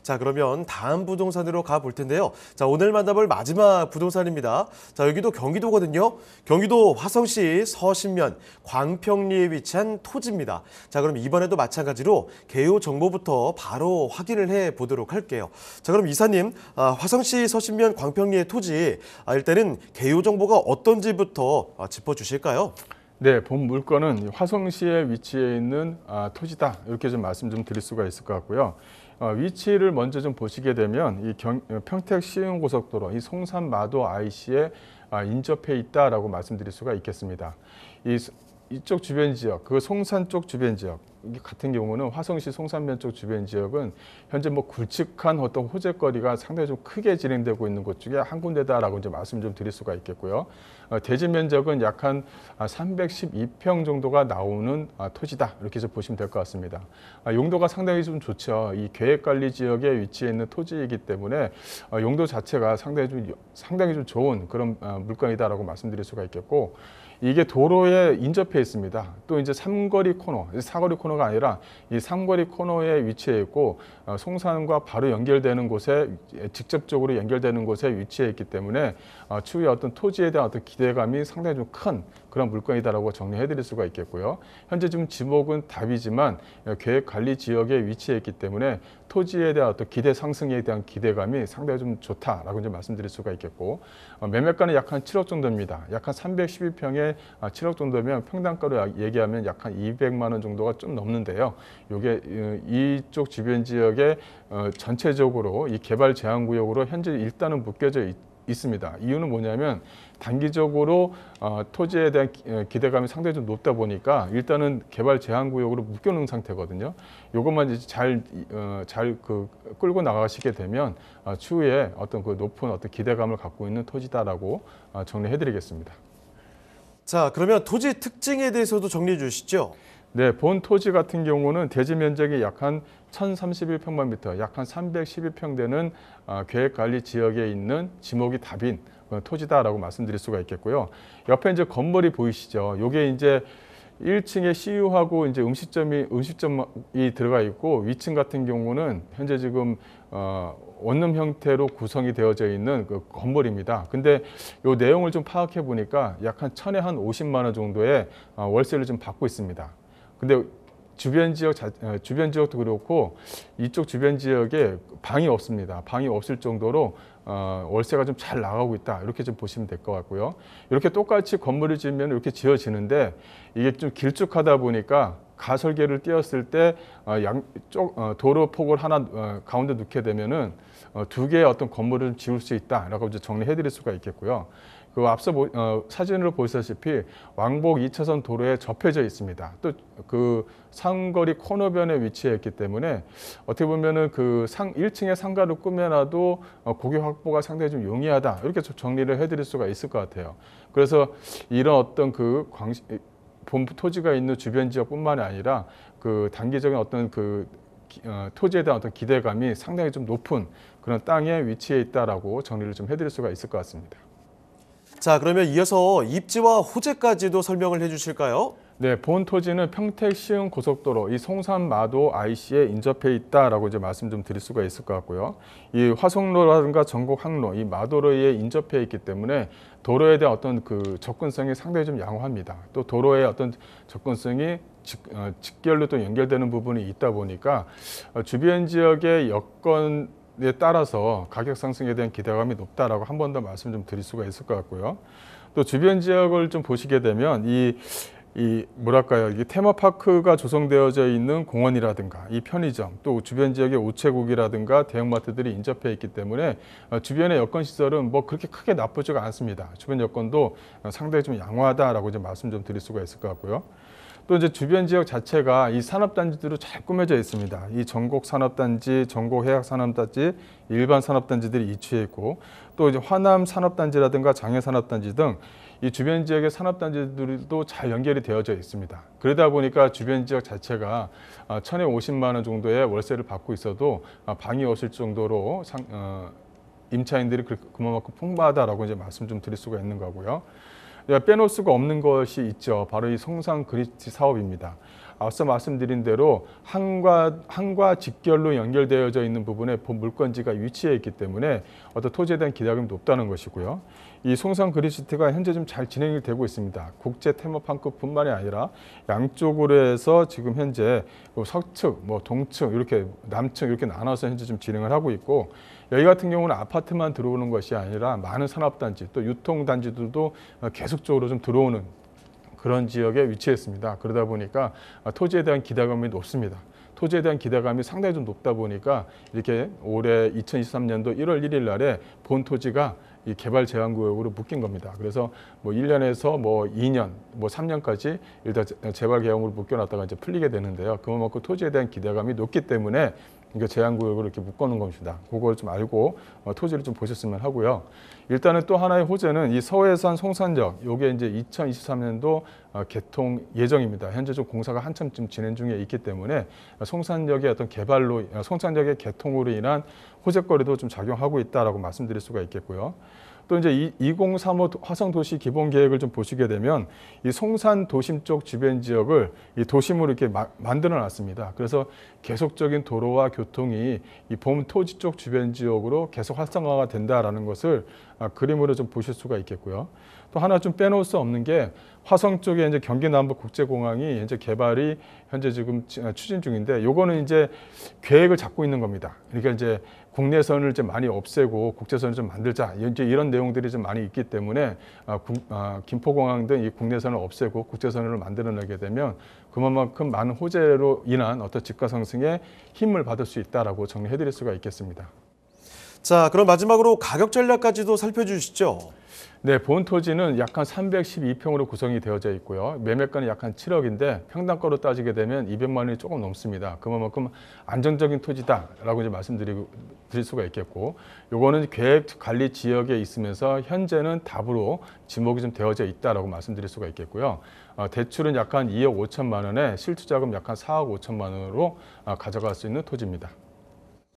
자, 그러면 다음 부동산으로 가볼 텐데요. 자, 오늘 만나볼 마지막 부동산입니다. 자, 여기도 경기도거든요. 경기도 화성시 서신면 광평리에 위치한 토지입니다. 자, 그럼 이번에도 마찬가지로 개요 정보부터 바로 확인을 해 보도록 할게요. 자, 그럼 이사님, 화성시 서신면 광평리의 토지, 일단은 개요 정보가 어떤지부터 짚어주실까요? 네, 본 물건은 화성시에 위치해 있는 토지다. 이렇게 좀 말씀 좀 드릴 수가 있을 것 같고요. 위치를 먼저 좀 보시게 되면 이 평택 시흥고속도로 이 송산마도 IC에 인접해 있다라고 말씀드릴 수가 있겠습니다. 이쪽 주변 지역, 그 송산 쪽 주변 지역 같은 경우는 화성시 송산면 쪽 주변 지역은 현재 뭐 굵직한 어떤 호재거리가 상당히 좀 크게 진행되고 있는 곳 중에 한 군데다라고 이제 말씀 좀 드릴 수가 있겠고요. 대지 면적은 약 한 312평 정도가 나오는 토지다 이렇게 좀 보시면 될 것 같습니다. 용도가 상당히 좀 좋죠. 이 계획관리 지역에 위치해 있는 토지이기 때문에 용도 자체가 상당히 좀 좋은 그런 물건이다라고 말씀드릴 수가 있겠고. 이게 도로에 인접해 있습니다. 또 이제 삼거리 코너, 사거리 코너가 아니라 이 삼거리 코너에 위치해 있고 송산과 바로 연결되는 곳에 직접적으로 연결되는 곳에 위치해 있기 때문에 추후에 어떤 토지에 대한 어떤 기대감이 상당히 좀 큰 그런 물건이다라고 정리해 드릴 수가 있겠고요. 현재 지금 지목은 답이지만 계획관리 지역에 위치해 있기 때문에 토지에 대한 어떤 기대 상승에 대한 기대감이 상당히 좀 좋다라고 이제 말씀드릴 수가 있겠고 매매가는 약 한 7억 정도입니다. 약 한 312평에 7억 정도면 평당가로 얘기하면 약 한 200만 원 정도가 좀 넘는데요. 이게 이쪽 주변 지역에 전체적으로 이 개발 제한 구역으로 현재 일단은 묶여져 있습니다. 이유는 뭐냐면 단기적으로 토지에 대한 기대감이 상당히 좀 높다 보니까 일단은 개발 제한 구역으로 묶여놓은 상태거든요. 이것만 이제 잘 끌고 나가시게 되면 추후에 어떤 그 높은 어떤 기대감을 갖고 있는 토지다라고 정리해드리겠습니다. 자, 그러면 토지 특징에 대해서도 정리해 주시죠. 네, 본 토지 같은 경우는 대지 면적이 약 한 1031평방미터, 약 한 312평 되는 계획관리 지역에 있는 지목이 답인 토지다라고 말씀드릴 수가 있겠고요. 옆에 이제 건물이 보이시죠? 요게 이제 1층에 CU하고 이제 음식점이 들어가 있고 위층 같은 경우는 현재 지금 원룸 형태로 구성이 되어져 있는 그 건물입니다. 근데 요 내용을 좀 파악해 보니까 약 한 천에 한 50만 원 정도의 월세를 좀 받고 있습니다. 근데 주변 지역도 그렇고 이쪽 주변 지역에 방이 없습니다. 방이 없을 정도로 월세가 좀 잘 나가고 있다. 이렇게 좀 보시면 될 것 같고요. 이렇게 똑같이 건물을 지으면 이렇게 지어지는데 이게 좀 길쭉하다 보니까 가설계를 띄었을 때 양쪽 도로 폭을 하나 가운데 놓게 되면은 두 개의 어떤 건물을 지을 수 있다라고 이제 정리해 드릴 수가 있겠고요. 그 앞서 사진으로 보시다시피 왕복 2차선 도로에 접해져 있습니다. 또 그 상거리 코너변에 위치해 있기 때문에 어떻게 보면은 그 1층의 상가를 꾸며놔도 고객 확보가 상당히 좀 용이하다. 이렇게 좀 정리를 해드릴 수가 있을 것 같아요. 그래서 이런 어떤 그 본부 토지가 있는 주변 지역뿐만이 아니라 그 단기적인 어떤 그 토지에 대한 어떤 기대감이 상당히 좀 높은 그런 땅에 위치해 있다라고 정리를 좀 해드릴 수가 있을 것 같습니다. 자, 그러면 이어서 입지와 호재까지도 설명을 해 주실까요? 네, 본 토지는 평택 시흥 고속도로 이 송산마도 IC에 인접해 있다라고 이제 말씀 좀 드릴 수가 있을 것 같고요. 이 화성로라든가 전곡 항로, 이 마도로에 인접해 있기 때문에 도로에 대한 어떤 그 접근성이 상당히 좀 양호합니다. 또 도로의 어떤 접근성이 직결로 또 연결되는 부분이 있다 보니까 주변 지역의 여건에 따라서 가격 상승에 대한 기대감이 높다라고 한 번 더 말씀 좀 드릴 수가 있을 것 같고요. 또 주변 지역을 좀 보시게 되면 뭐랄까요, 이게 테마파크가 조성되어져 있는 공원이라든가 이 편의점, 또 주변 지역의 우체국이라든가 대형마트들이 인접해 있기 때문에 주변의 여건 시설은 뭐 그렇게 크게 나쁘지가 않습니다. 주변 여건도 상당히 좀 양호하다라고 이제 말씀 좀 드릴 수가 있을 것 같고요. 또 이제 주변 지역 자체가 이 산업단지들로 잘 꾸며져 있습니다. 이 전곡 산업단지, 전곡 해학 산업단지, 일반 산업단지들이 위치해 있고 또 이제 화남 산업단지라든가 장해 산업단지 등 이 주변 지역의 산업단지들도 잘 연결이 되어져 있습니다. 그러다 보니까 주변 지역 자체가 천에 50만 원 정도의 월세를 받고 있어도 방이 없을 정도로 임차인들이 그만큼 풍부하다라고 이제 말씀 좀 드릴 수가 있는 거고요. 빼놓을 수가 없는 것이 있죠. 바로 이 송산 그리티 사업입니다. 앞서 말씀드린 대로 한과 직결로 연결되어져 있는 부분에 본 물건지가 위치해 있기 때문에 어떤 토지에 대한 기대감이 높다는 것이고요. 이 송산 그리시티가 현재 좀 잘 진행이 되고 있습니다. 국제 테마파크뿐만이 아니라 양쪽으로 해서 지금 현재 서측, 동측, 이렇게 남측 이렇게 나눠서 현재 좀 진행을 하고 있고, 여기 같은 경우는 아파트만 들어오는 것이 아니라 많은 산업단지 또 유통단지들도 계속적으로 좀 들어오는 그런 지역에 위치했습니다. 그러다 보니까 토지에 대한 기대감이 높습니다. 토지에 대한 기대감이 상당히 좀 높다 보니까 이렇게 올해 2023년도 1월 1일 날에 본 토지가 이 개발 제한 구역으로 묶인 겁니다. 그래서 1년에서 2년, 3년까지 일단 재발 계획으로 묶여놨다가 이제 풀리게 되는데요. 그만큼 토지에 대한 기대감이 높기 때문에 이게 제한구역으로 이렇게 묶어놓은 겁니다. 그걸 좀 알고 토지를 좀 보셨으면 하고요. 일단은 또 하나의 호재는 이 서해산 송산역, 요게 이제 2023년도 개통 예정입니다. 현재 좀 공사가 한참 좀 진행 중에 있기 때문에 송산역의 어떤 개발로, 송산역의 개통으로 인한 호재거리도 좀 작용하고 있다라고 말씀드릴 수가 있겠고요. 또 이제 2035 화성도시 기본계획을 좀 보시게 되면 이 송산 도심 쪽 주변 지역을 이 도심으로 이렇게 만들어 놨습니다. 그래서 계속적인 도로와 교통이 이 본 토지 쪽 주변 지역으로 계속 활성화가 된다라는 것을 그림으로 좀 보실 수가 있겠고요. 또 하나 좀 빼놓을 수 없는 게 화성 쪽에 이제 경기 남부 국제공항이 현재 개발이 현재 지금 추진 중인데, 요거는 이제 계획을 잡고 있는 겁니다. 그러니까 이제 국내선을 좀 많이 없애고 국제선을 좀 만들자, 이제 이런 내용들이 좀 많이 있기 때문에 김포공항 등 이 국내선을 없애고 국제선을 만들어내게 되면 그만큼 많은 호재로 인한 어떤 집가 상승에 힘을 받을 수 있다라고 정리해드릴 수가 있겠습니다. 자, 그럼 마지막으로 가격 전략까지도 살펴주시죠. 네, 본 토지는 약 한 312평으로 구성이 되어져 있고요. 매매가는 약 한 7억인데 평당가로 따지게 되면 200만 원이 조금 넘습니다. 그만큼 안정적인 토지다라고 이제 말씀드릴 수가 있겠고, 요거는 계획 관리 지역에 있으면서 현재는 답으로 지목이 좀 되어져 있다라고 말씀드릴 수가 있겠고요. 대출은 약 한 2억 5천만 원에 실투자금 약 한 4억 5천만 원으로 가져갈 수 있는 토지입니다.